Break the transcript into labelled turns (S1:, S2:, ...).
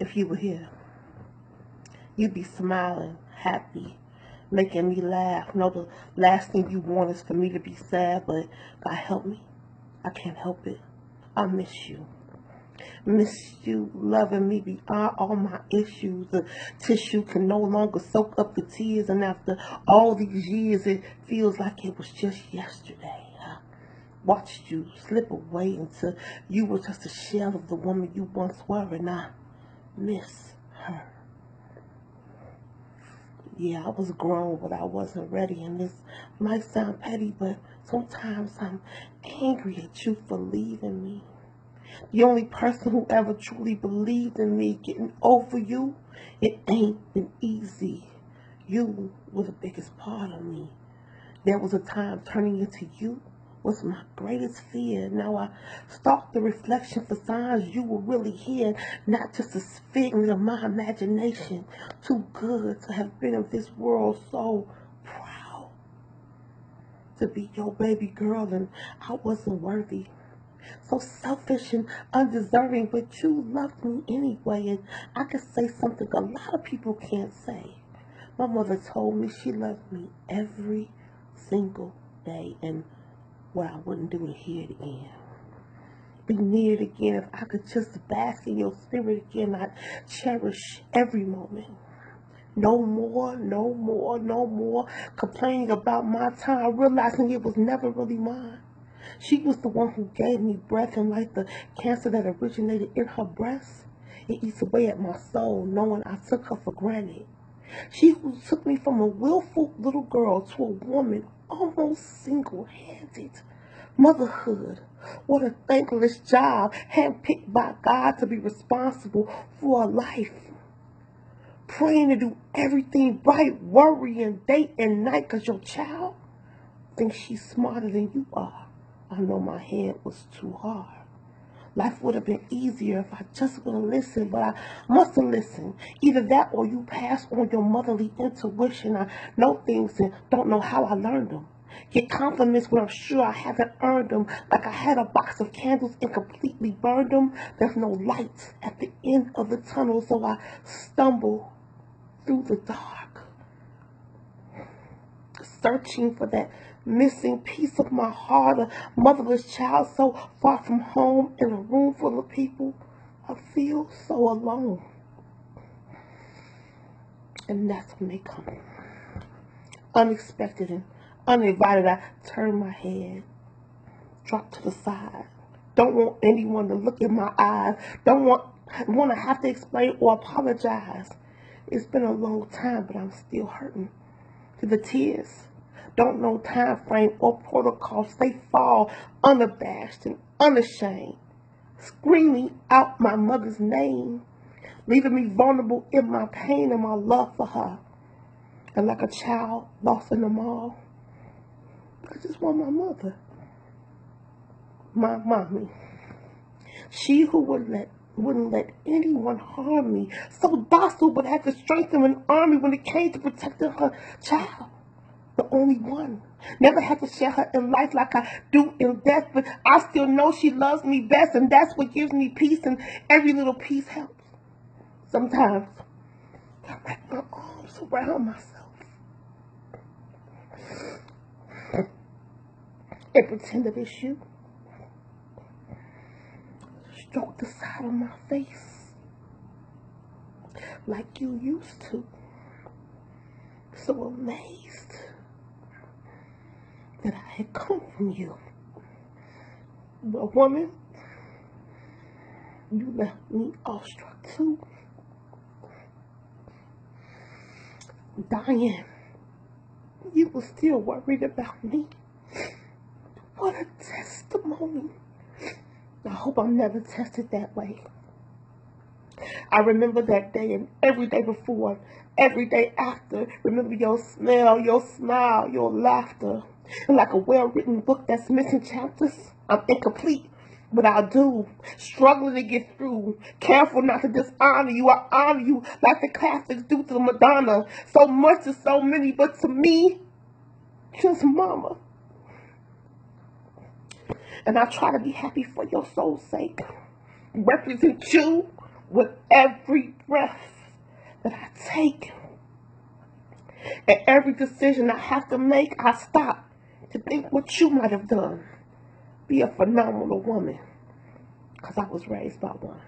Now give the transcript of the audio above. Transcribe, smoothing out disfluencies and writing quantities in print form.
S1: if you were here. You'd be smiling, happy, making me laugh. No, the last thing you want is for me to be sad, but God help me. I can't help it. I miss you. Miss you loving me beyond all my issues. The tissue can no longer soak up the tears, and after all these years, it feels like it was just yesterday. I watched you slip away until you were just a shell of the woman you once were, and I miss her. Yeah, I was grown, but I wasn't ready, and this might sound petty, but sometimes I'm angry at you for leaving me. The only person who ever truly believed in me. Getting over you, it ain't been easy. You were the biggest part of me. There was a time turning into you was my greatest fear. Now I stalk the reflection for signs you were really here, not just a figment of my imagination. Too good to have been in this world, so proud to be your baby girl, and I wasn't worthy. So selfish and undeserving, but you loved me anyway, and I could say something a lot of people can't say. My mother told me she loved me every single day, and what I wouldn't do to hear it again. Be near it again. If I could just bask in your spirit again, I'd cherish every moment. No more, no more, no more complaining about my time, realizing it was never really mine. She was the one who gave me breath, and like the cancer that originated in her breast, it eats away at my soul, knowing I took her for granted. She who took me from a willful little girl to a woman almost single-handed. Motherhood, what a thankless job, handpicked by God to be responsible for a life. Praying to do everything right, worrying day and night because your child thinks she's smarter than you are. I know my head was too hard. Life would have been easier if I just would have listened, but I must have listened. Either that or you pass on your motherly intuition. I know things and don't know how I learned them. Get compliments when I'm sure I haven't earned them. Like I had a box of candles and completely burned them. There's no light at the end of the tunnel, so I stumble through the dark, searching for that missing piece of my heart, a motherless child so far from home in a room full of people. I feel so alone. And that's when they come. Unexpected and uninvited, I turn my head, drop to the side. Don't want anyone to look in my eyes. Don't want to have to explain or apologize. It's been a long time, but I'm still hurting. To the tears. Don't know time frame or protocols. They fall unabashed and unashamed, screaming out my mother's name, leaving me vulnerable in my pain and my love for her. And like a child lost in the mall, I just want my mother, my mommy. She who wouldn't let anyone harm me, so docile but had the strength of an army when it came to protecting her child. The only one. Never had to share her in life like I do in death, but I still know she loves me best, and that's what gives me peace, and every little piece helps. Sometimes I wrap my arms around myself and pretend that it's you. Stroke the side of my face like you used to. So amazed that I had come from you. But woman, you left me awestruck too. Dying, you were still worried about me. What a testimony. I hope I'm never tested that way. I remember that day and every day before, every day after. Remember your smell, your smile, your laughter. And like a well-written book that's missing chapters, I'm incomplete, but I'll do. Struggling to get through. Careful not to dishonor you. I honor you like the Catholics do to the Madonna. So much to so many, but to me, just mama. And I try to be happy for your soul's sake. Represent you With every breath that I take and every decision I have to make, I stop to think what you might have done. Be a phenomenal woman, because I was raised by one.